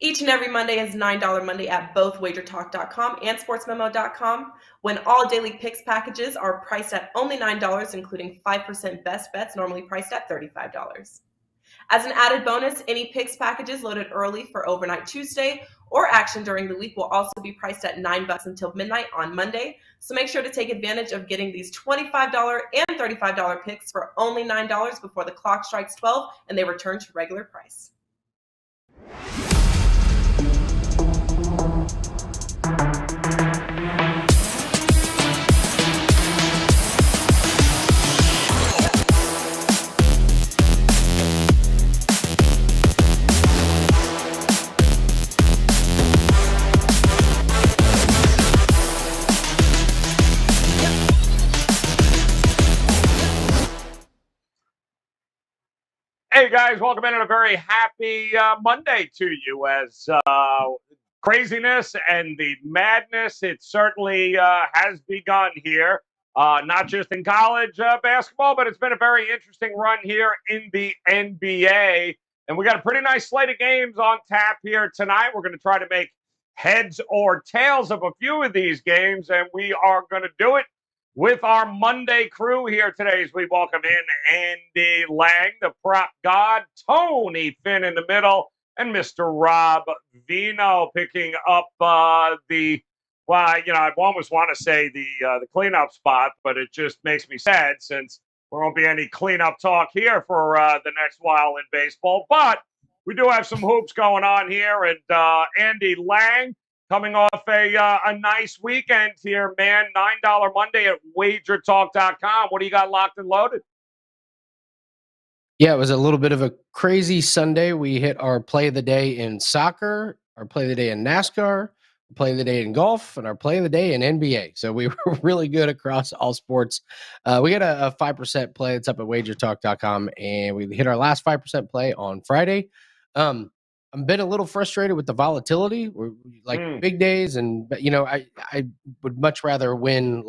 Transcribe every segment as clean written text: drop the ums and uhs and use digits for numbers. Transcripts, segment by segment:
Each and every Monday is $9 Monday at both WagerTalk.com and SportsMemo.com, when all daily picks packages are priced at only $9, including 5% best bets, normally priced at $35. As an added bonus, any picks packages loaded early for Overnight Tuesday or action during the week will also be priced at $9 until midnight on Monday. So make sure to take advantage of getting these $25 and $35 picks for only $9 before the clock strikes 12 and they return to regular price. Hey guys, welcome in on a very happy Monday to you. As craziness and the madness, it certainly has begun here. Not just in college basketball, but it's been a very interesting run here in the NBA. And we got a pretty nice slate of games on tap here tonight. We're going to try to make heads or tails of a few of these games, and we are going to do it with our Monday crew here today as we welcome in Andy Lang, the prop god, Tony Finn in the middle, and Mr. Rob Vino picking up I almost want to say the cleanup spot, but it just makes me sad since there won't be any cleanup talk here for the next while in baseball. But we do have some hoops going on here, and Andy Lang, coming off a nice weekend here, man. $9 Monday at WagerTalk.com. What do you got locked and loaded? Yeah, it was a little bit of a crazy Sunday. We hit our play of the day in soccer, our play of the day in NASCAR, play of the day in golf, and our play of the day in NBA. So we were really good across all sports. We got a 5% play that's up at WagerTalk.com, and we hit our last 5% play on Friday. I'm been a little frustrated with the volatility. We're like big days, and I would much rather win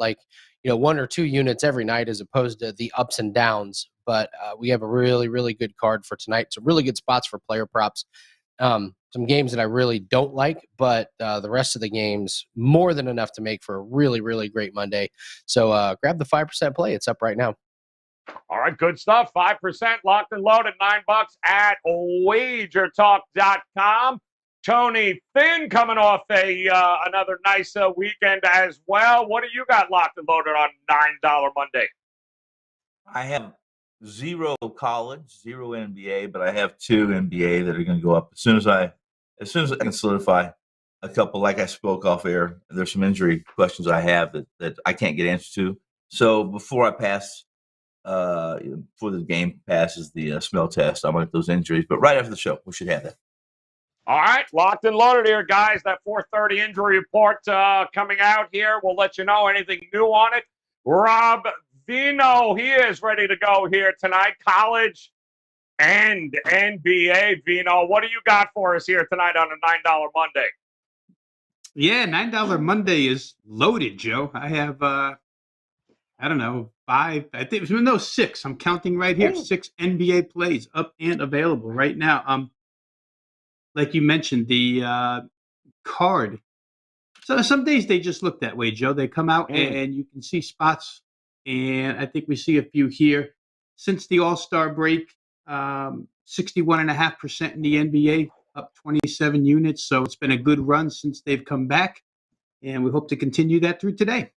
one or two units every night as opposed to the ups and downs. But we have a really, really good card for tonight. Some really good spots for player props. Some games that I really don't like, but the rest of the games more than enough to make for a really, really great Monday. So grab the 5% play. It's up right now. All right, good stuff. 5% locked and loaded, $9 at WagerTalk.com. Tony Finn coming off another nice weekend as well. What do you got locked and loaded on $9 Monday? I have zero college, zero NBA, but I have two NBA that are going to go up as soon as I can solidify a couple. Like I spoke off air, there's some injury questions I have that I can't get answers to. So before I pass. Before the game passes the smell test, I'm going to get those injuries. But right after the show, we should have that. All right, locked and loaded here, guys. That 4:30 injury report coming out here. We'll let you know anything new on it. Rob Vino, he is ready to go here tonight. College and NBA. Vino, what do you got for us here tonight on a $9 Monday? Yeah, $9 Monday is loaded, Joe. I have I don't know, 5. I think it's 6. I'm counting right here. 6 NBA plays up and available right now. Like you mentioned, the card. So some days they just look that way, Joe. They come out and you can see spots, and I think we see a few here since the All-Star break. 61.5% in the NBA, up 27 units. So it's been a good run since they've come back, and we hope to continue that through today.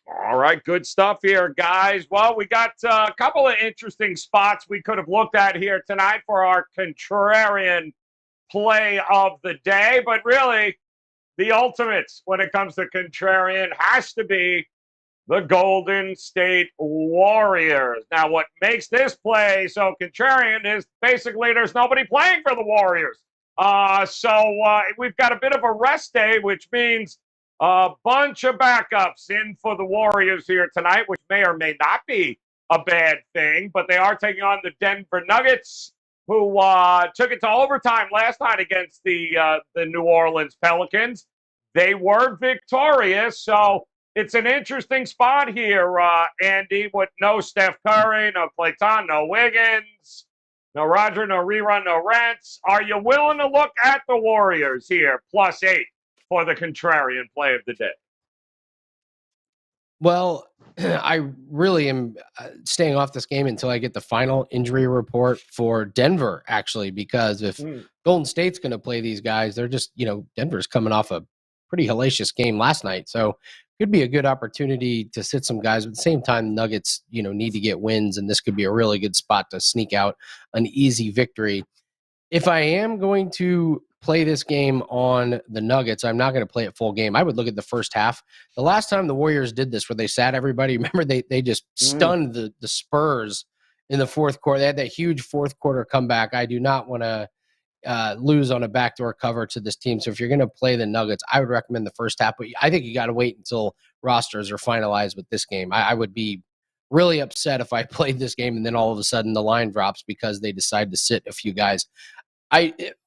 All right, good stuff here, guys. Well, we got a couple of interesting spots we could have looked at here tonight for our contrarian play of the day. But really, the ultimate when it comes to contrarian has to be the Golden State Warriors. Now, what makes this play so contrarian is basically there's nobody playing for the Warriors. So we've got a bit of a rest day, which means a bunch of backups in for the Warriors here tonight, which may or may not be a bad thing, but they are taking on the Denver Nuggets, who took it to overtime last night against the New Orleans Pelicans. They were victorious, so it's an interesting spot here, Andy, with no Steph Curry, no Klay Thompson, no Wiggins. No Roger, no rerun, no rants. Are you willing to look at the Warriors here, +8 for the contrarian play of the day? Well, I really am staying off this game until I get the final injury report for Denver, actually, because if Golden State's going to play these guys, they're just, Denver's coming off a pretty hellacious game last night. So could be a good opportunity to sit some guys. But at the same time, Nuggets, need to get wins, and this could be a really good spot to sneak out an easy victory. If I am going to play this game on the Nuggets, I'm not going to play it full game. I would look at the first half. The last time the Warriors did this, where they sat everybody, remember they just stunned the Spurs in the fourth quarter. They had that huge fourth quarter comeback. I do not want to lose on a backdoor cover to this team. So if you're going to play the Nuggets, I would recommend the first half. But I think you got to wait until rosters are finalized with this game. I would be really upset if I played this game and then all of a sudden the line drops because they decide to sit a few guys.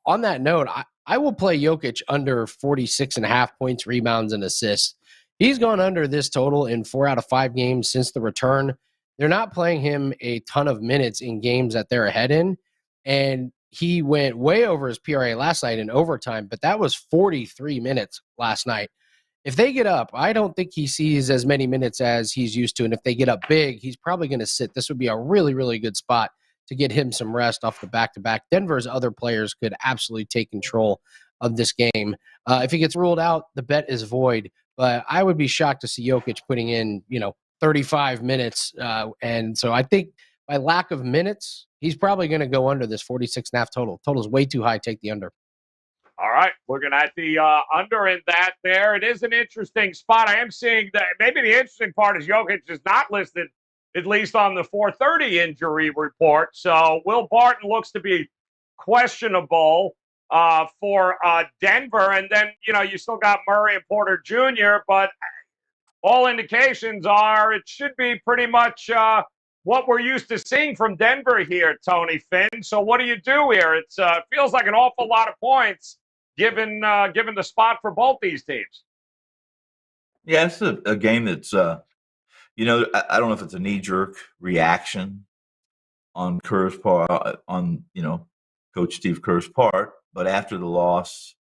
On that note, I will play Jokic under 46.5 points, rebounds, and assists. He's gone under this total in 4 out of 5 games since the return. They're not playing him a ton of minutes in games that they're ahead in, and he went way over his PRA last night in overtime, but that was 43 minutes last night. If they get up, I don't think he sees as many minutes as he's used to, and if they get up big, he's probably going to sit. This would be a really, really good spot to get him some rest off the back-to-back. Denver's other players could absolutely take control of this game. If he gets ruled out, the bet is void. But I would be shocked to see Jokic putting in, 35 minutes. And so I think by lack of minutes, he's probably going to go under this 46.5 total. Total's way too high. Take the under. All right, looking at the under in that there. It is an interesting spot. I am seeing that maybe the interesting part is Jokic is not listed, at least on the 4:30 injury report. So Will Barton looks to be questionable for Denver. And then, you still got Murray and Porter Jr., but all indications are it should be pretty much what we're used to seeing from Denver here, Tony Finn. So what do you do here? It feels like an awful lot of points given the spot for both these teams. Yeah, it's a game that's, I don't know if it's a knee-jerk reaction on Kerr's part, Coach Steve Kerr's part, but after the loss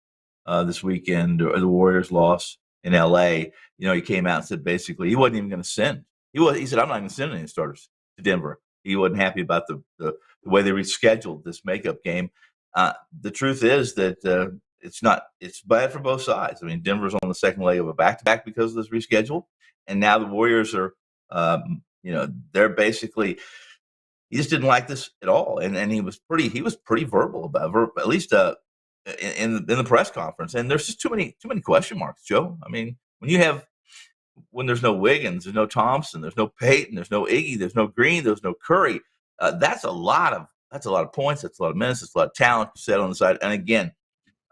this weekend, or the Warriors' loss in L.A., he came out and said basically he wasn't even going to send. He said, I'm not going to send any starters to Denver. He wasn't happy about the way they rescheduled this makeup game. The truth is that it's bad for both sides. I mean, Denver's on the second leg of a back-to-back because of this reschedule, and now the Warriors are, they're basically. He just didn't like this at all, and he was pretty verbal about it, at least in the press conference. And there's just too many question marks, Joe. I mean, when there's no Wiggins, there's no Thompson, there's no Payton, there's no Iggy, there's no Green, there's no Curry. That's a lot of points. That's a lot of minutes. That's a lot of talent set on the side. And again,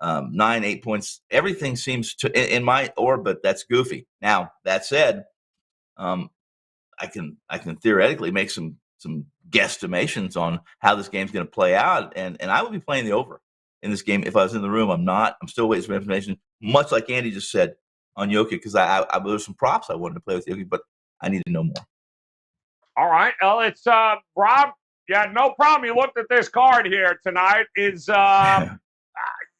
9-8 points. Everything seems to in my orbit. That's goofy. Now that said, I can theoretically make some guesstimations on how this game's going to play out, and I would be playing the over in this game if I was in the room. I'm not. I'm still waiting for information, much like Andy just said on Jokic, because there's some props I wanted to play with Jokic, but I need to know more. All right, well, it's Rob. Yeah, no problem. You looked at this card here tonight.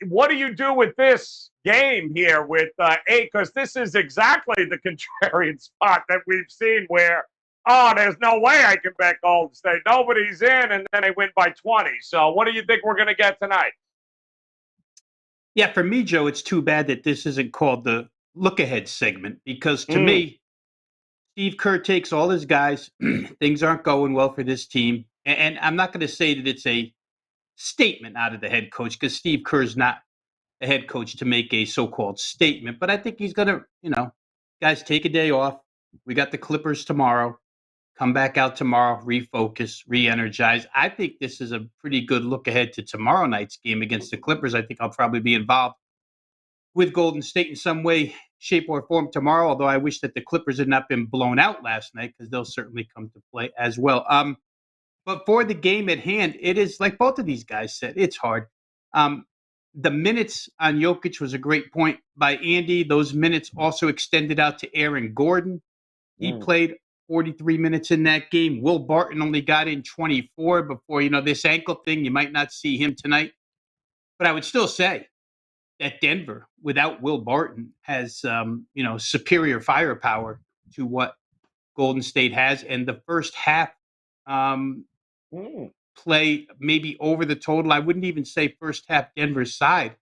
What do you do with this game here with 8? Because this is exactly the contrarian spot that we've seen where, there's no way I can bet Golden State. Nobody's in, and then they win by 20. So what do you think we're going to get tonight? Yeah, for me, Joe, it's too bad that this isn't called the look-ahead segment, because to me, Steve Kerr takes all his guys. Things aren't going well for this team. And I'm not going to say that it's a statement out of the head coach, because Steve Kerr's not a head coach to make a so-called statement. But I think he's going to, guys, take a day off. We got the Clippers tomorrow. Come back out tomorrow, refocus, re-energize. I think this is a pretty good look ahead to tomorrow night's game against the Clippers. I think I'll probably be involved with Golden State in some way, shape, or form tomorrow, although I wish that the Clippers had not been blown out last night, because they'll certainly come to play as well. But for the game at hand, it is, like both of these guys said, it's hard. The minutes on Jokic was a great point by Andy. Those minutes also extended out to Aaron Gordon. He played 43 minutes in that game. Will Barton only got in 24 before, this ankle thing. You might not see him tonight. But I would still say that Denver, without Will Barton, has, superior firepower to what Golden State has. And the first half play maybe over the total. I wouldn't even say first half Denver's side,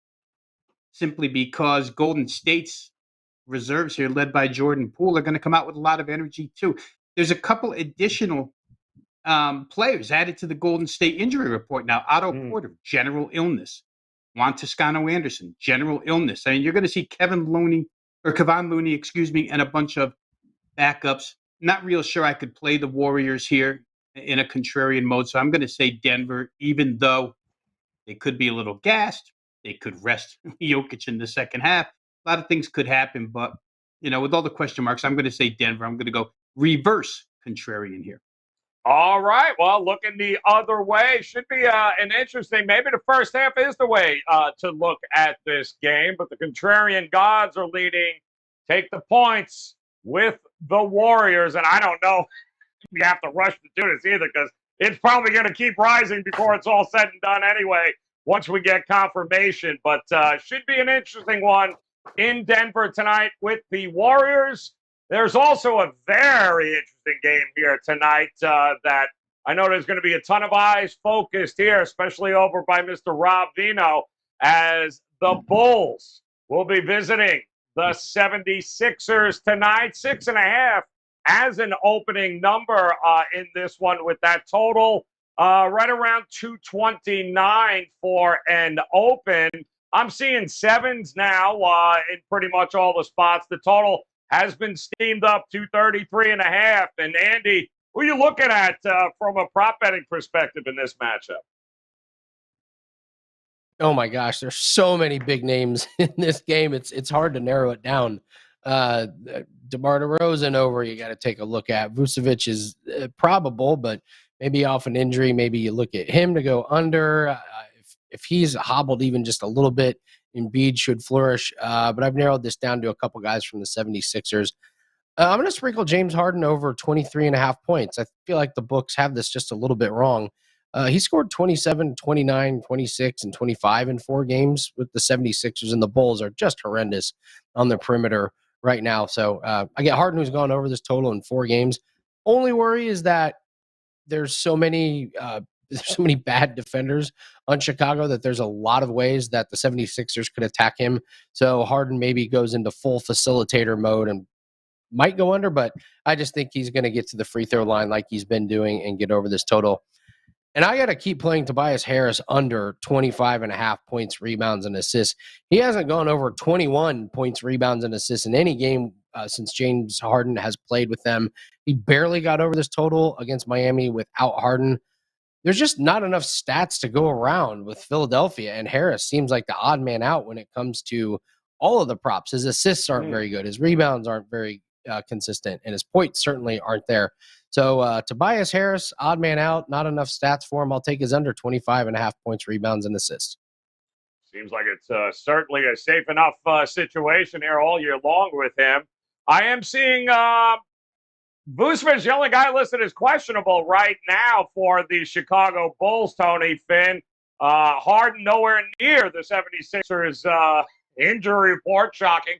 simply because Golden State's reserves here, led by Jordan Poole, are going to come out with a lot of energy too. There's a couple additional players added to the Golden State injury report now. Otto Porter, general illness. Juan Toscano Anderson, general illness. I mean, you're going to see Kevin Looney, and a bunch of backups. Not real sure I could play the Warriors here in a contrarian mode, so I'm going to say Denver, even though they could be a little gassed. They could rest Jokic in the second half. A lot of things could happen, but, with all the question marks, I'm going to say Denver. I'm going to go reverse contrarian here. All right. Well, looking the other way should be an interesting, maybe the first half is the way to look at this game, but the contrarian gods are leading. Take the points with the Warriors, and I don't know if you have to rush to do this either, because it's probably going to keep rising before it's all said and done anyway, once we get confirmation. But should be an interesting one in Denver tonight with the Warriors. There's also a very interesting game here tonight that I know there's going to be a ton of eyes focused here, especially over by Mr. Rob Vino, as the Bulls will be visiting the 76ers tonight. 6.5 as an opening number in this one, with that total right around 229 for an open. I'm seeing sevens now in pretty much all the spots. The total has been steamed up to 33.5. And Andy, who are you looking at from a prop betting perspective in this matchup? Oh my gosh, there's so many big names in this game. It's hard to narrow it down. DeMar DeRozan over, you got to take a look at. Vucevic is probable, but maybe off an injury. Maybe you look at him to go under. If he's hobbled even just a little bit, Embiid should flourish. But I've narrowed this down to a couple guys from the 76ers. I'm going to sprinkle James Harden over 23.5 points. I feel like the books have this just a little bit wrong. He scored 27, 29, 26, and 25 in 4 games with the 76ers, and the Bulls are just horrendous on the perimeter right now. So I get Harden, who's gone over this total in 4 games. Only worry is that there's so many bad defenders on Chicago that there's a lot of ways that the 76ers could attack him. So Harden maybe goes into full facilitator mode and might go under, but I just think he's going to get to the free throw line like he's been doing and get over this total. And I got to keep playing Tobias Harris under 25.5 points, rebounds, and assists. He hasn't gone over 21 points, rebounds, and assists in any game since James Harden has played with them. He barely got over this total against Miami without Harden. There's just not enough stats to go around with Philadelphia, and Harris seems like the odd man out when it comes to all of the props. His assists aren't very good. His rebounds aren't very consistent, and his points certainly aren't there. So Tobias Harris, odd man out, not enough stats for him. I'll take his under 25.5 points, rebounds, and assists. Seems like it's certainly a safe enough situation here all year long with him. I am seeing Vucevic, the only guy listed as questionable right now for the Chicago Bulls, Tony Finn. Harden nowhere near the 76ers injury report, shocking.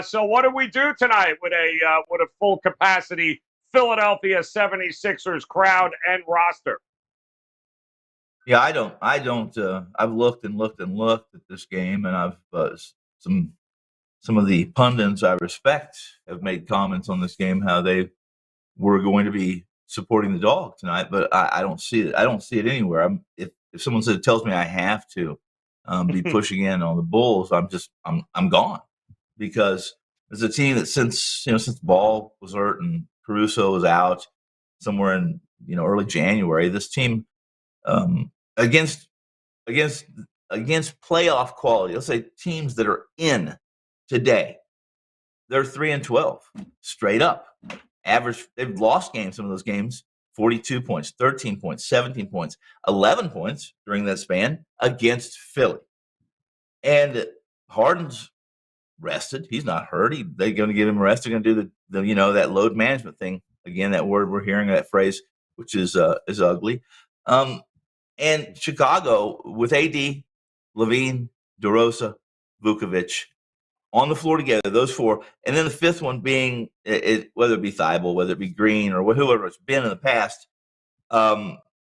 So what do we do tonight with a full capacity Philadelphia 76ers crowd and roster? Yeah, I don't. I've looked and looked and looked at this game, and I've some of the pundits I respect have made comments on this game, how they were going to be supporting the dog tonight, but I don't see it. I don't see it anywhere. If someone tells me I have to be pushing in on the Bulls, I'm gone, because there's a team that since Ball was hurt and Caruso was out somewhere in early January, this team against playoff quality, let's say teams that are in today, they're 3-12 straight up. Average, they've lost games, some of those games, 42 points, 13 points, 17 points, 11 points during that span against Philly. And Harden's rested. He's not hurt. They're going to give him a rest. They're going to do the that load management thing Again, that word we're hearing, that phrase, which is ugly. And Chicago with AD, Levine, DeRosa, Vukovic on the floor together, those four. And then the fifth one being, whether it be Thibault, whether it be Green, or whoever it's been in the past,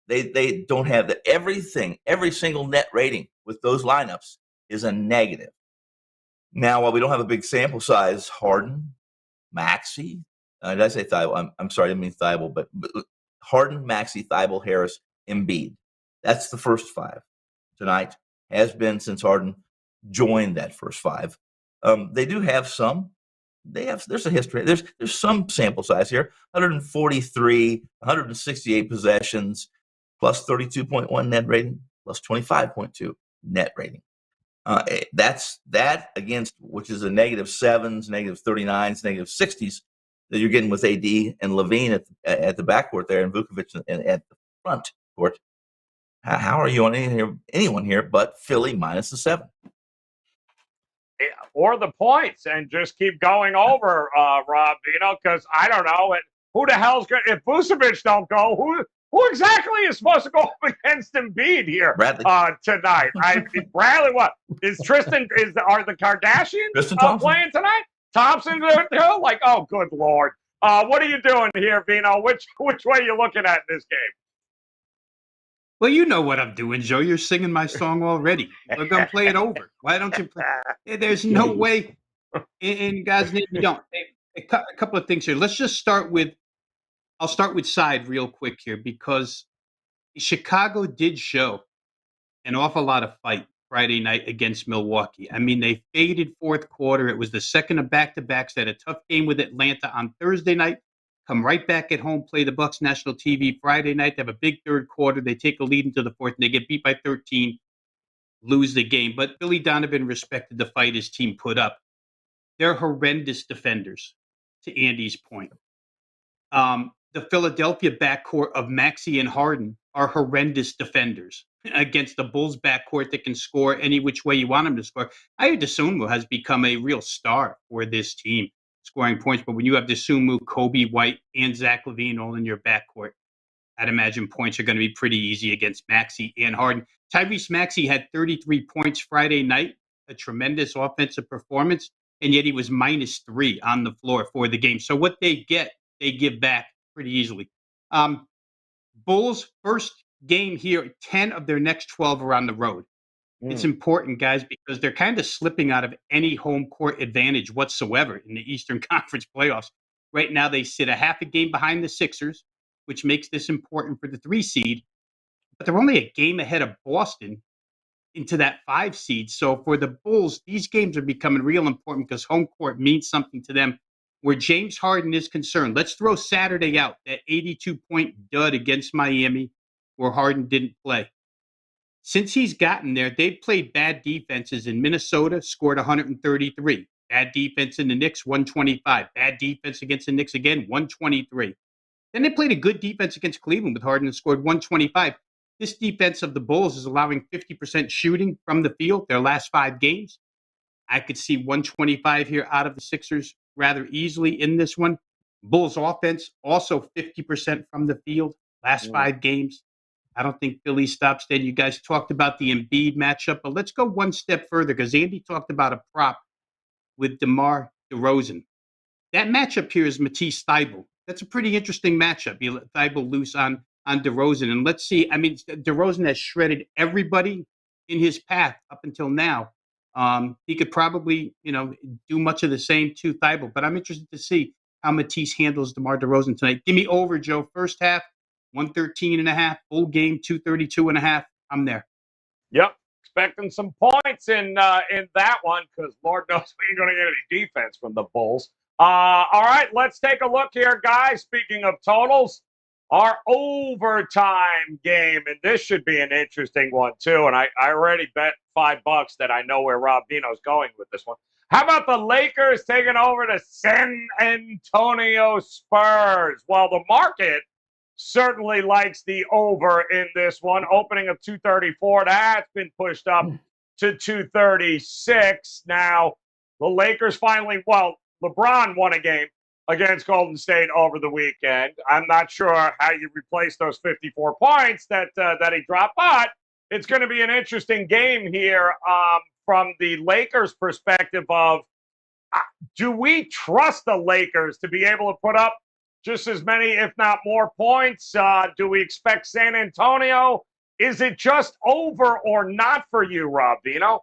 they don't have that. Every single net rating with those lineups is a negative. Now, while we don't have a big sample size, Harden, Maxey, did I say Thibault? I'm sorry, I didn't mean Thibault, but Harden, Maxey, Thibault, Harris, Embiid. That's the first five tonight, has been since Harden joined that first five. They do have some. There's a history. There's some sample size here. 143, 168 possessions, plus 32.1 net rating, plus 25.2 net rating. That's that against, which is a negative sevens, negative 39s, negative 60s that you're getting with AD and Levine at the backcourt there, and Vukovic at the front court. How are you on anyone here but Philly minus the 7? Or the points, and just keep going over, Rob, because I don't know. Who the hell's going to, if Vucevic don't go, who exactly is supposed to go up against Embiid here tonight? Bradley, what? Are the Kardashians playing tonight? Thompson too? Like, oh, good Lord. What are you doing here, Vino? Which way are you looking at in this game? Well, you know what I'm doing, Joe. You're singing my song already. We're going to play it over. Why don't you play? There's no way in God's name you don't. A couple of things here. Let's just I'll start with side real quick here, because Chicago did show an awful lot of fight Friday night against Milwaukee. I mean, they faded fourth quarter. It was the second of back-to-backs. They had a tough game with Atlanta on Thursday night. Come right back at home, play the Bucks national TV Friday night. They have a big third quarter. They take a lead into the fourth, and they get beat by 13, lose the game. But Billy Donovan respected the fight his team put up. They're horrendous defenders, to Andy's point. The Philadelphia backcourt of Maxey and Harden are horrendous defenders against the Bulls backcourt that can score any which way you want them to score. Ayo Dosunmu has become a real star for this team, scoring points. But when you have Dosunmu, Kobe White, and Zach LaVine all in your backcourt, I'd imagine points are going to be pretty easy against Maxey and Harden. Tyrese Maxey had 33 points Friday night, a tremendous offensive performance, and yet he was -3 on the floor for the game. So what they get, they give back pretty easily. Bulls first game here, 10 of their next 12 are on the road. It's important, guys, because they're kind of slipping out of any home court advantage whatsoever in the Eastern Conference playoffs. Right now, they sit a half a game behind the Sixers, which makes this important for the 3 seed, but they're only a game ahead of Boston into that 5 seed. So for the Bulls, these games are becoming real important because home court means something to them. Where James Harden is concerned, let's throw Saturday out, that 82-point dud against Miami where Harden didn't play. Since he's gotten there, they've played bad defenses in Minnesota, scored 133. Bad defense in the Knicks, 125. Bad defense against the Knicks again, 123. Then they played a good defense against Cleveland with Harden and scored 125. This defense of the Bulls is allowing 50% shooting from the field their last 5 games. I could see 125 here out of the Sixers rather easily in this one. Bulls offense, also 50% from the field last 5 games. I don't think Philly stops there. You guys talked about the Embiid matchup, but let's go one step further because Andy talked about a prop with DeMar DeRozan. That matchup here is Matisse Thybulle. That's a pretty interesting matchup. You let Thybulle loose on DeRozan. And let's see, I mean, DeRozan has shredded everybody in his path up until now. He could probably, do much of the same to Thybulle, but I'm interested to see how Matisse handles DeMar DeRozan tonight. Give me over, Joe. First half, 113.5. Full game, 232.5. I'm there. Yep, expecting some points in that one because Lord knows we ain't going to get any defense from the Bulls. All right, let's take a look here, guys. Speaking of totals, our overtime game, and this should be an interesting one too. And I already bet $5 that I know where Rob Vino's going with this one. How about the Lakers taking over the San Antonio Spurs? Well, the market certainly likes the over in this one. Opening of 234, that's been pushed up to 236. Now, the Lakers finally, LeBron won a game. against Golden State over the weekend. I'm not sure how you replace those 54 points that he dropped, but it's going to be an interesting game here from the Lakers' perspective of do we trust the Lakers to be able to put up just as many, if not more, points? Do we expect San Antonio? Is it just over or not for you, Rob Vino?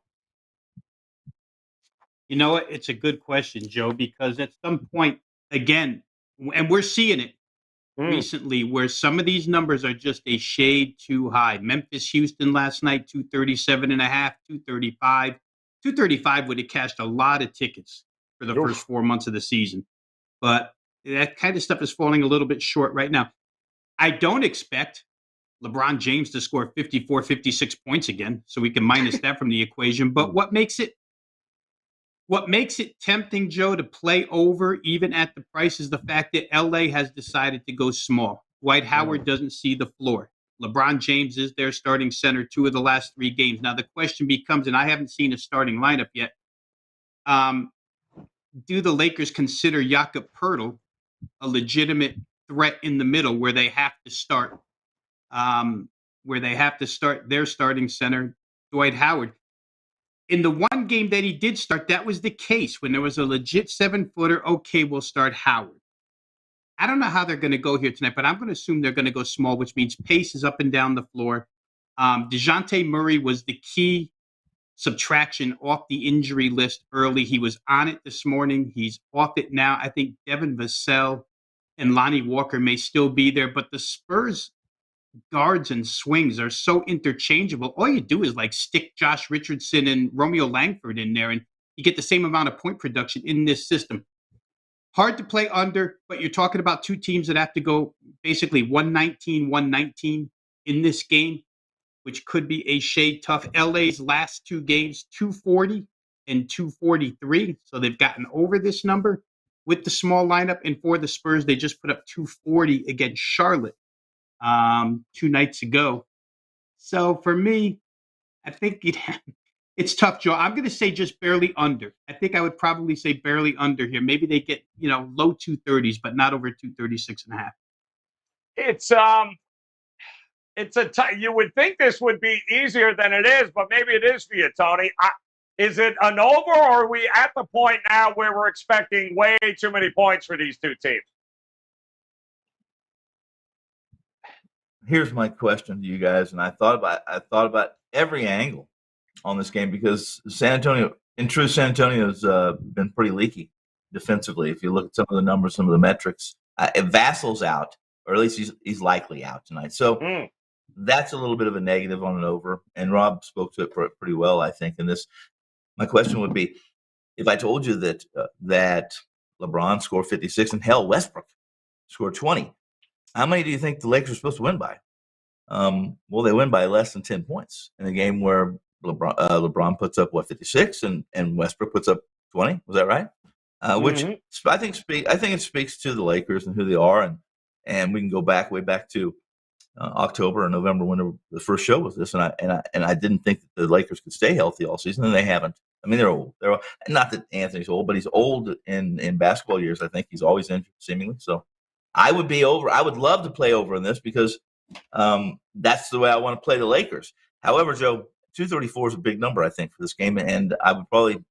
You know what? It's a good question, Joe, because at some point, again, and we're seeing it recently, where some of these numbers are just a shade too high. Memphis, Houston last night, 237.5, 235. 235 would have cashed a lot of tickets for the first 4 months of the season. But that kind of stuff is falling a little bit short right now. I don't expect LeBron James to score 54, 56 points again, so we can minus that from the equation. But what makes it tempting, Joe, to play over even at the price is the fact that LA has decided to go small. Dwight Howard doesn't see the floor. LeBron James is their starting center 2 of the last 3 games. Now, the question becomes, and I haven't seen a starting lineup yet, do the Lakers consider Jakob Poeltl a legitimate threat in the middle where they have to start their starting center, Dwight Howard? In the one game that he did start, that was the case. When there was a legit 7-footer, okay, we'll start Howard. I don't know how they're going to go here tonight, but I'm going to assume they're going to go small, which means pace is up and down the floor. DeJounte Murray was the key subtraction off the injury list early. He was on it this morning. He's off it now. I think Devin Vassell and Lonnie Walker may still be there, but the Spurs guards and swings are so interchangeable. All you do is like stick Josh Richardson and Romeo Langford in there, and you get the same amount of point production in this system. Hard to play under, but you're talking about 2 teams that have to go basically 119, 119 in this game, which could be a shade tough. LA's last 2 games, 240 and 243. So they've gotten over this number with the small lineup. And for the Spurs, they just put up 240 against Charlotte 2 nights ago. So for me, I think it's tough, Joe. I'm going to say just barely under. I think I would probably say barely under here. Maybe they get, low 230s, but not over 236.5. You would think this would be easier than it is, but maybe it is for you, Tony. Is it an over, or are we at the point now where we're expecting way too many points for these 2 teams? Here's my question to you guys, and I thought about every angle on this game because San Antonio's been pretty leaky defensively. If you look at some of the numbers, some of the metrics, Vassal's out, or at least he's likely out tonight. So that's a little bit of a negative on an over, and Rob spoke to it pretty well, I think. In this, my question would be, if I told you that LeBron scored 56 and hell, Westbrook scored 20, how many do you think the Lakers are supposed to win by? Well, they win by less than 10 points in a game where LeBron puts up 56 and Westbrook puts up 20. Was that right? Which I think it speaks to the Lakers and who they are, and we can go way back to October or November when the first show was this, and I didn't think that the Lakers could stay healthy all season, and they haven't. I mean, they're old. Not that Anthony's old, but he's old in basketball years. I think he's always injured, seemingly. So I would be over. I would love to play over in this because that's the way I want to play the Lakers. However, Joe, 234 is a big number, I think, for this game, and I'd probably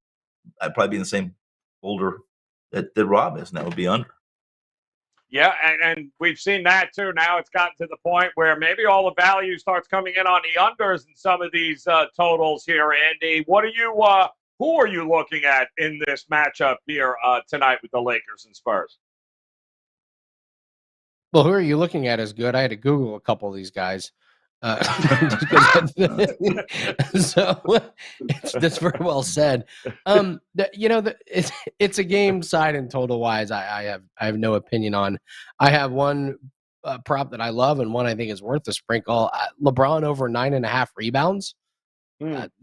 be in the same folder that Rob is, and that would be under. Yeah, and we've seen that too. Now it's gotten to the point where maybe all the value starts coming in on the unders in some of these totals here. Andy, who are you looking at in this matchup here tonight with the Lakers and Spurs? Well, who are you looking at is good. I had to Google a couple of these guys. So that's very well said. It's a game side and total wise. I have no opinion on. I have one prop that I love and one I think is worth a sprinkle. LeBron over 9.5 rebounds.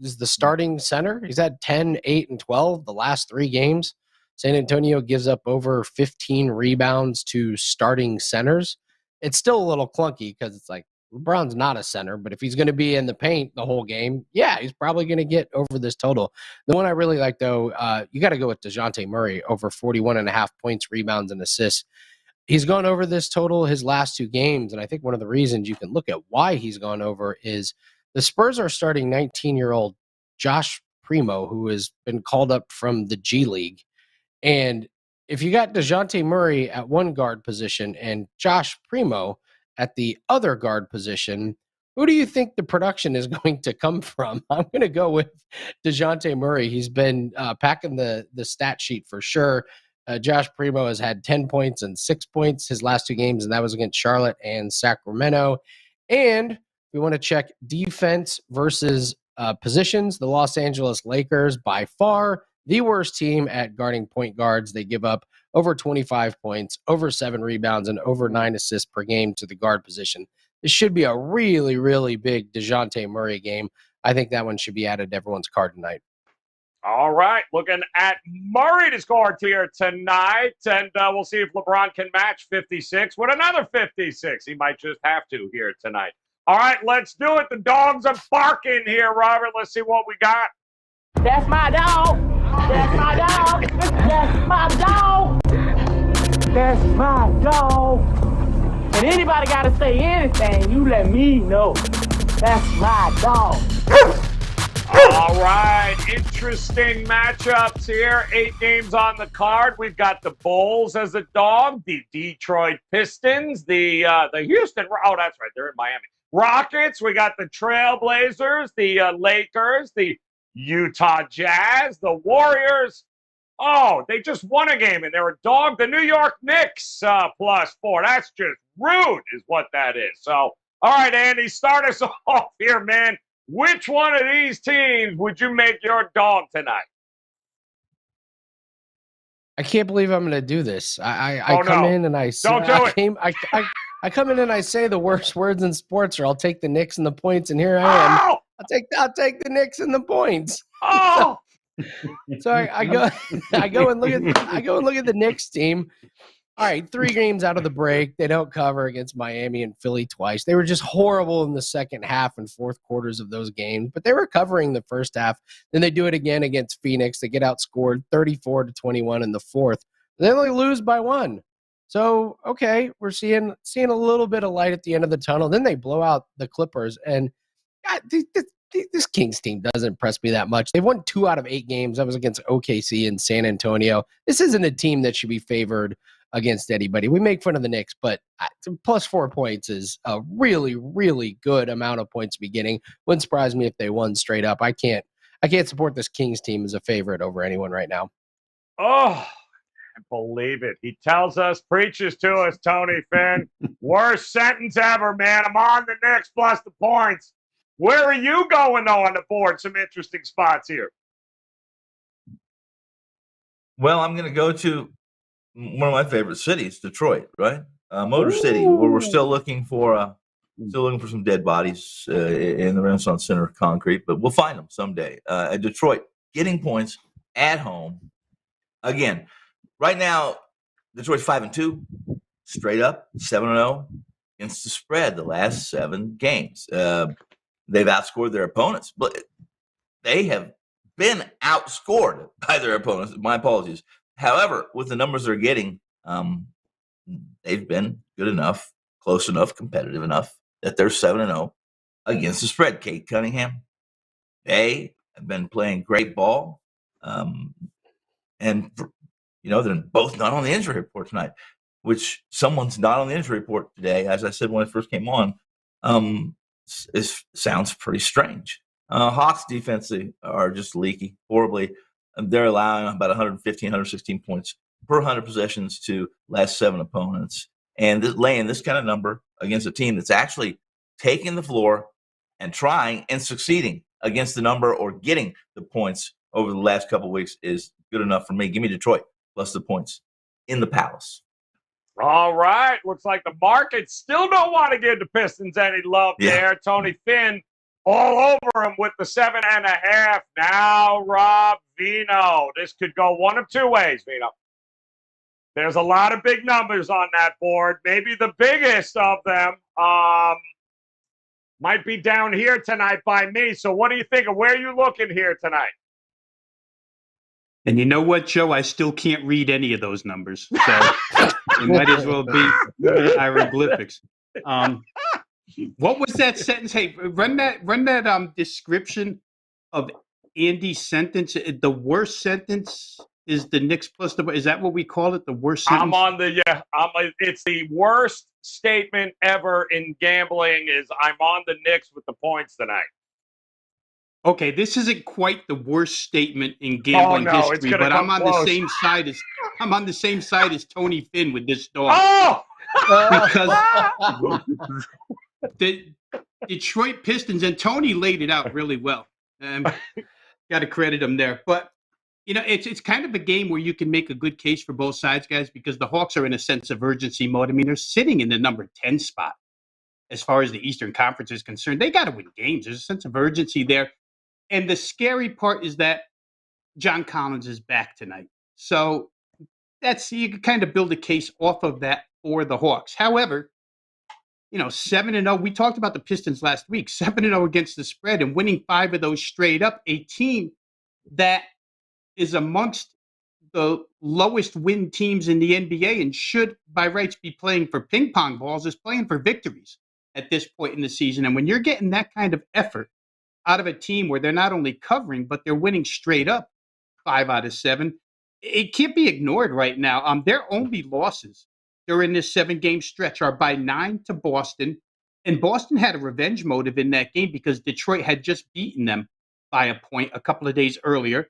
Is the starting center. He's had 10, 8, and 12 the last 3 games. San Antonio gives up over 15 rebounds to starting centers. It's still a little clunky because it's like, LeBron's not a center, but if he's going to be in the paint the whole game, yeah, he's probably going to get over this total. The one I really like, though, you got to go with DeJounte Murray over 41.5 points, rebounds, and assists. He's gone over this total his last 2 games, and I think one of the reasons you can look at why he's gone over is the Spurs are starting 19-year-old Josh Primo, who has been called up from the G League. And if you got DeJounte Murray at one guard position and Josh Primo at the other guard position, who do you think the production is going to come from? I'm going to go with DeJounte Murray. He's been packing the stat sheet for sure. Josh Primo has had 10 points and 6 points his last 2 games, and that was against Charlotte and Sacramento. And we want to check defense versus positions. The Los Angeles Lakers, by far the worst team at guarding point guards. They give up over 25 points, over 7 rebounds, and over 9 assists per game to the guard position. This should be a really, really big DeJounte Murray game. I think that one should be added to everyone's card tonight. All right, looking at Murray to score here tonight, and we'll see if LeBron can match 56 with another 56. He might just have to here tonight. All right, let's do it. The dogs are barking here, Robert. Let's see what we got. That's my dog. That's my dog. That's my dog. That's my dog. And anybody got to say anything, you let me know. That's my dog. All right, interesting matchups here. 8 games on the card. We've got the Bulls as a dog, the Detroit Pistons, the Houston. Oh, that's right, they're in Miami. Rockets. We got the Trailblazers, the Lakers, the Utah Jazz, the Warriors. Oh, they just won a game and they're a dog. The New York Knicks +4. That's just rude, is what that is. So, all right, Andy, start us off here, man. Which one of these teams would you make your dog tonight? I can't believe I'm going to do this. I come in and I say, Don't do it. I come in and I say the worst words in sports, or I'll take the Knicks and the points, and here I am. Oh! I'll take the Knicks and the points. Oh! So I go and look at the Knicks team. All right, 3 games out of the break. They don't cover against Miami and Philly twice. They were just horrible in the second half and fourth quarters of those games, but they were covering the first half. Then they do it again against Phoenix. They get outscored 34-21 in the fourth. They only lose by 1. So, okay, we're seeing a little bit of light at the end of the tunnel. Then they blow out the Clippers, and God, this Kings team doesn't impress me that much. They've won 2 out of 8 games. That was against OKC and San Antonio. This isn't a team that should be favored against anybody. We make fun of the Knicks, but +4 points is a really, really good amount of points beginning. Wouldn't surprise me if they won straight up. I can't support this Kings team as a favorite over anyone right now. Oh, I believe it. He tells us, preaches to us, Tony Finn. Worst sentence ever, man. I'm on the Knicks plus the points. Where are you going, though, on the board? Some interesting spots here. Well, I'm going to go to one of my favorite cities, Detroit, right? Motor City, where we're still looking for some dead bodies in the Renaissance Center of concrete, but we'll find them someday. Detroit getting points at home again. Right now, Detroit's 5-2, straight up 7-0 against the spread the last 7 games. They've outscored their opponents, but they have been outscored by their opponents. My apologies. However, with the numbers they're getting, they've been good enough, close enough, competitive enough that they're 7-0 against the spread. Kate Cunningham, they have been playing great ball. And, they're both not on the injury report tonight, which someone's not on the injury report today, as I said when I first came on, sounds pretty strange. Hawks defensively are just leaky horribly. They're allowing about 115, 116 points per 100 possessions to last 7 opponents. And laying this kind of number against a team that's actually taking the floor and trying and succeeding against the number or getting the points over the last couple of weeks is good enough for me. Give me Detroit plus the points in the Palace. All right. Looks like the market still don't want to give the Pistons any love there. Tony Finn all over him with the 7.5. Now, Rob Vino. This could go one of 2 ways, Vino. There's a lot of big numbers on that board. Maybe the biggest of them might be down here tonight by me. So what do you think of where you looking here tonight? And you know what, Joe? I still can't read any of those numbers. So it might as well be hieroglyphics. What was that sentence? Hey, run that description of Andy's sentence. The worst sentence is the Knicks plus the. Is that what we call it? The worst sentence? It's the worst statement ever in gambling. Is I'm on the Knicks with the points tonight. Okay, this isn't quite the worst statement in gambling history, but I'm on the same side as Tony Finn with this dog. Oh! Because the Detroit Pistons, and Tony laid it out really well. Got to credit him there. But, it's kind of a game where you can make a good case for both sides, guys, because the Hawks are in a sense of urgency mode. I mean, they're sitting in the number 10 spot as far as the Eastern Conference is concerned. They got to win games. There's a sense of urgency there. And the scary part is that John Collins is back tonight. So you can kind of build a case off of that for the Hawks. However, 7-0, we talked about the Pistons last week, 7-0 against the spread and winning 5 of those straight up, a team that is amongst the lowest win teams in the NBA and should by rights be playing for ping pong balls, is playing for victories at this point in the season. And when you're getting that kind of effort out of a team where they're not only covering, but they're winning straight up 5 out of 7, it can't be ignored right now. Their only losses during this 7-game stretch are by 9 to Boston. And Boston had a revenge motive in that game because Detroit had just beaten them by a point a couple of days earlier.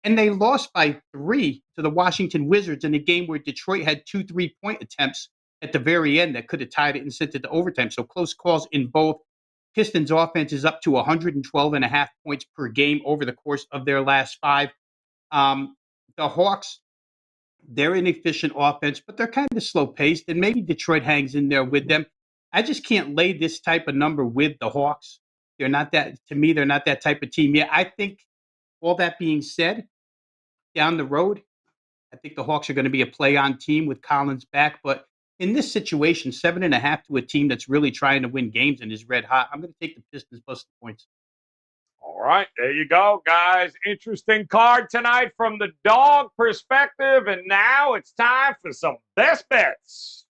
And they lost by 3 to the Washington Wizards in a game where Detroit had 2 3-point attempts at the very end that could have tied it and sent it to overtime. So close calls in both. Pistons offense is up to 112.5 points per game over the course of their last 5. The Hawks, they're an efficient offense, but they're kind of slow-paced, and maybe Detroit hangs in there with them. I just can't lay this type of number with the Hawks. They're not that type of team yet. I think, all that being said, down the road, I think the Hawks are going to be a play-on team with Collins back, but in this situation, 7.5 to a team that's really trying to win games and is red hot, I'm going to take the Pistons plus the points. All right, there you go, guys. Interesting card tonight from the dog perspective. And now it's time for some best bets.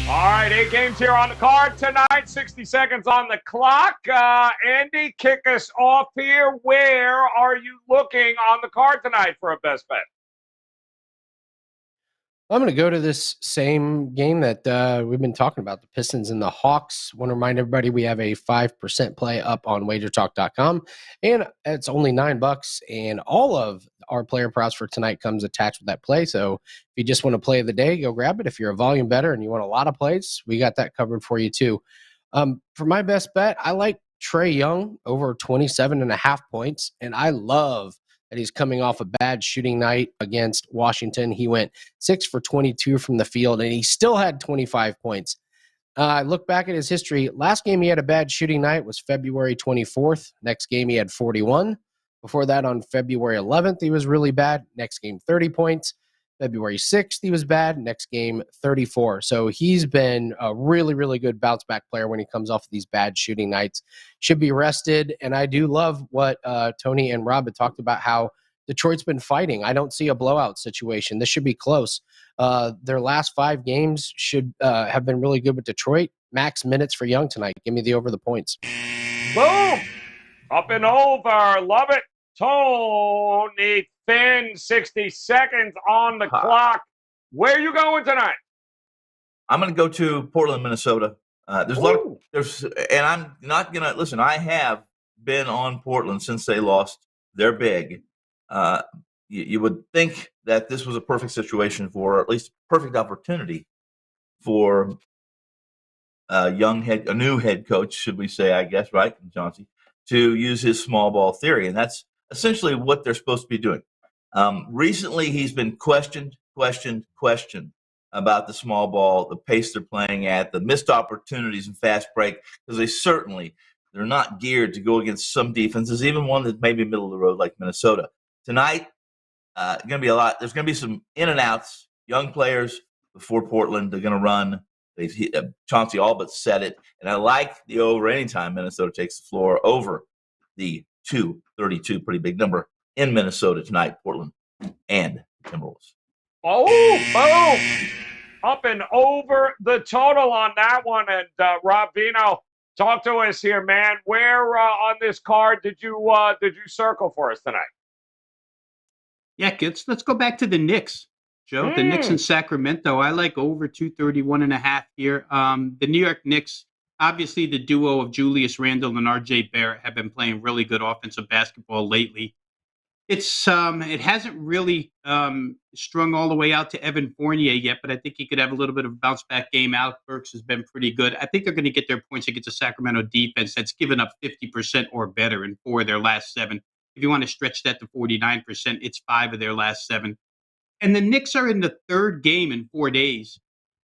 All right, 8 games here on the card tonight, 60 seconds on the clock. Andy, kick us off here. Where are you looking on the card tonight for a best bet? I'm going to go to this same game that we've been talking about, the Pistons and the Hawks. Want to remind everybody we have a 5% play up on WagerTalk.com, and it's only $9, and all of our player props for tonight comes attached with that play. So if you just want to play the day, go grab it. If you're a volume bettor and you want a lot of plays, we got that covered for you too. For my best bet, I like Trae Young over 27.5 points, and I love that he's coming off a bad shooting night against Washington. He went 6 for 22 from the field, and he still had 25 points. I look back at his history. Last game he had a bad shooting night was February 24th. Next game he had 41. Before that, on February 11th, he was really bad. Next game, 30 points. February 6th, he was bad. Next game, 34. So he's been a really, really good bounce-back player when he comes off of these bad shooting nights. Should be rested. And I do love what Tony and Rob had talked about, how Detroit's been fighting. I don't see a blowout situation. This should be close. Their last 5 games should have been really good with Detroit. Max minutes for Young tonight. Give me the over the points. Boom! Up and over. Love it. Tony Finn, 60 seconds on the clock. Where are you going tonight? I'm going to go to Portland, Minnesota. There's a lot of, and I'm not going to listen. I have been on Portland since they lost. They're big. You would think that this was a perfect situation for, or at least a perfect opportunity for a new head coach, should we say, I guess, right, Chauncey, to use his small ball theory. And that's essentially what they're supposed to be doing. Recently, he's been questioned about the small ball, the pace they're playing at, the missed opportunities and fast break, because they're not geared to go against some defenses, even one that's maybe middle of the road like Minnesota. Tonight, Going to be a lot. There's going to be some in and outs, young players before Portland. They're going to run. Chauncey all but said it. And I like the over anytime Minnesota takes the floor over the 232, pretty big number in Minnesota tonight, Portland and Timberwolves. Oh, boom. Up and over the total on that one. And Rob Vino, talk to us here, man. Where on this card did you circle for us tonight? Yeah, kids, let's go back to the Knicks, Joe. The Knicks in Sacramento. I like over 231.5 here. The New York Knicks, obviously the duo of Julius Randle and RJ Barrett have been playing really good offensive basketball lately. It hasn't really strung all the way out to Evan Fournier yet, but I think he could have a little bit of a bounce back game. Alec Burks has been pretty good. I think they're going to get their points against a Sacramento defense that's given up 50% or better in 4 of their last 7. If you want to stretch that to 49%, it's 5 of their last 7. And the Knicks are in the 3rd game in 4 days.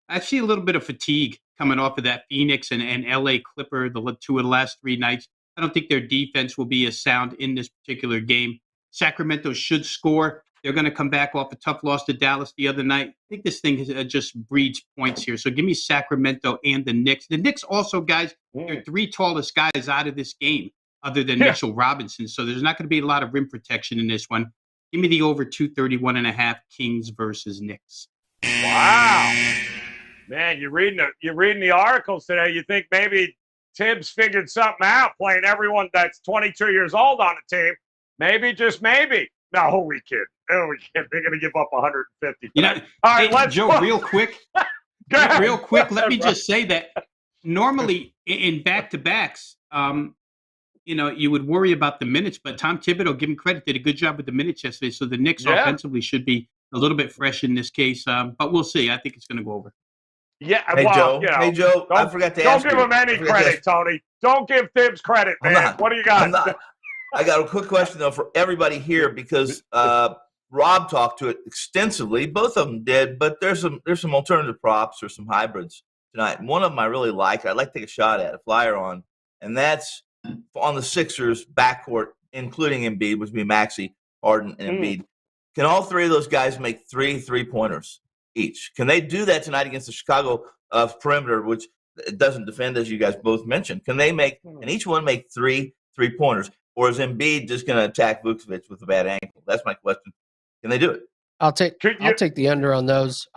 I see a little bit of fatigue coming off of that Phoenix and LA Clipper, the 2 of the last 3 nights. I don't think their defense will be as sound in this particular game. Sacramento should score. They're going to come back off a tough loss to Dallas the other night. I think this thing just breeds points here. So give me Sacramento and the Knicks. The Knicks also, guys, they're 3 tallest guys out of this game other than Mitchell Robinson. So there's not going to be a lot of rim protection in this one. Give me the over 231.5 Kings versus Knicks. Wow. Man, you're reading the articles today. You think maybe Tibbs figured something out playing everyone that's 22 years old on the team. Maybe, just maybe. No, we kid. Oh, we kid. They're going to give up 150. You know, all right, hey, Joe, real quick. Real quick, let me just say that normally in back-to-backs, you would worry about the minutes, but Tom Thibodeau, give him credit, did a good job with the minutes yesterday. So the Knicks offensively should be a little bit fresh in this case, but we'll see. I think it's going to go over. Yeah, Hey, Joe, I forgot to ask you. Don't give him any credit, Tony. Don't give Tibbs credit, man. What do you got? I got a quick question, though, for everybody here because Rob talked to it extensively. Both of them did, but there's some alternative props or some hybrids tonight. And one of them I really like. I'd like to take a shot at, a flyer on, and that's on the Sixers backcourt, including Embiid, which would be Maxey, Harden, and Embiid. Can all 3 of those guys make 3 3-pointers each? Can they do that tonight against the Chicago perimeter, which doesn't defend, as you guys both mentioned? Can they can each one make 3 3-pointers? Or is Embiid just going to attack Vucevic with a bad ankle? That's my question. Can they do it? I'll take the under on those.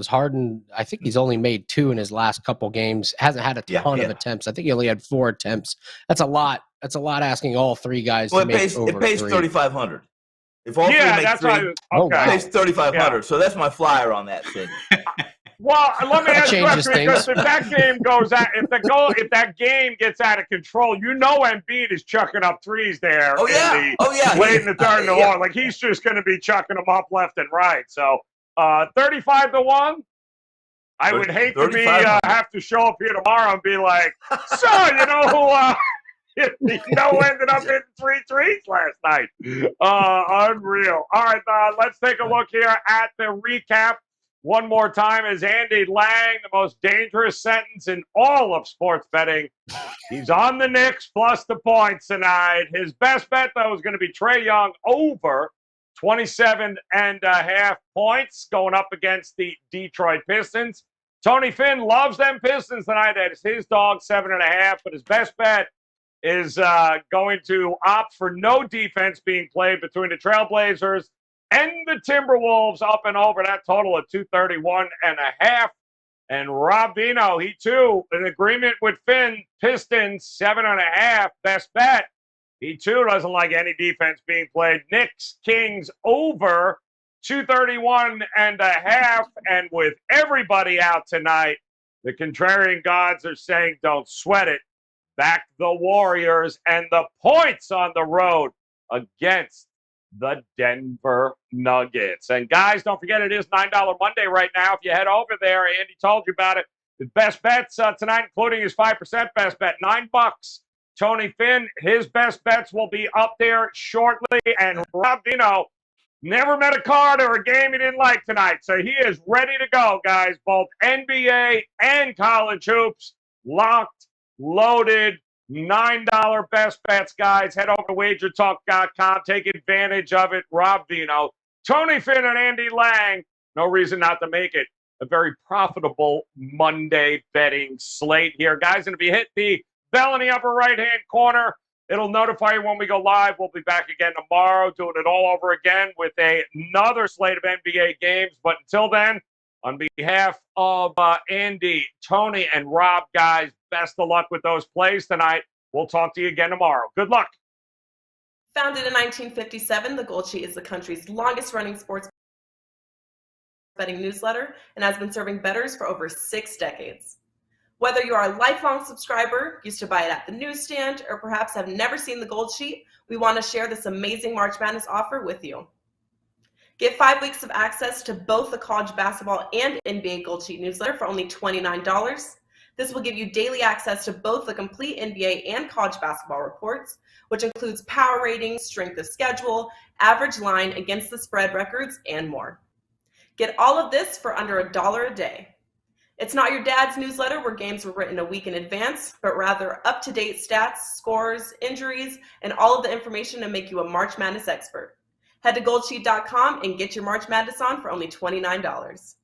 Harden, I think he's only made 2 in his last couple games. Hasn't had a ton of attempts. I think he only had 4 attempts. That's a lot. That's a lot asking all 3 guys to make over 3. It pays $3,500. If all 3 make 3, it pays $3,500. Yeah. So that's my flyer on that thing. Well, let me ask you a question, because if that game goes out, if that game gets out of control, Embiid is chucking up threes there. Late in the third and the one. Like, he's just going to be chucking them up left and right. So, 35-1. I would hate to have to show up here tomorrow and be like, so ended up hitting 3 threes last night. Unreal. All right, let's take a look here at the recap. One more time is Andy Lang, the most dangerous sentence in all of sports betting. He's on the Knicks plus the points tonight. His best bet, though, is going to be Trae Young over 27.5 points going up against the Detroit Pistons. Tony Finn loves them Pistons tonight. That is his dog, 7.5. But his best bet is going to opt for no defense being played between the Trailblazers and the Timberwolves, up and over that total of 231.5. And Rob Vino, he too, in agreement with Finn, Pistons 7.5, best bet. He too doesn't like any defense being played. Knicks, Kings over 231.5. And with everybody out tonight, the contrarian gods are saying don't sweat it. Back the Warriors and the points on the road against the Denver Nuggets. And guys, don't forget it is $9 Monday right now. If you head over there, Andy told you about it. The best bets tonight, including his 5% best bet, $9. Tony Finn, his best bets will be up there shortly. And Rob Dino never met a card or a game he didn't like tonight. So he is ready to go, guys. Both NBA and college hoops, locked, loaded, $9 best bets, guys. Head over to WagerTalk.com. Take advantage of it. Rob Vino, Tony Finn, and Andy Lang. No reason not to make it a very profitable Monday betting slate here. Guys, and if you hit the bell in the upper right-hand corner, it'll notify you when we go live. We'll be back again tomorrow doing it all over again with another slate of NBA games. But until then, on behalf of Andy, Tony, and Rob, guys, best of luck with those plays tonight. We'll talk to you again tomorrow. Good luck. Founded in 1957, The Gold Sheet is the country's longest-running sports betting newsletter and has been serving bettors for over 6 decades. Whether you are a lifelong subscriber, used to buy it at the newsstand, or perhaps have never seen The Gold Sheet, we want to share this amazing March Madness offer with you. Get 5 weeks of access to both the college basketball and NBA Gold Sheet newsletter for only $29. This will give you daily access to both the complete NBA and college basketball reports, which includes power ratings, strength of schedule, average line, against the spread records, and more. Get all of this for under $1 a day. It's not your dad's newsletter where games were written a week in advance, but rather up-to-date stats, scores, injuries, and all of the information to make you a March Madness expert. Head to goldsheet.com and get your March Madness on for only $29.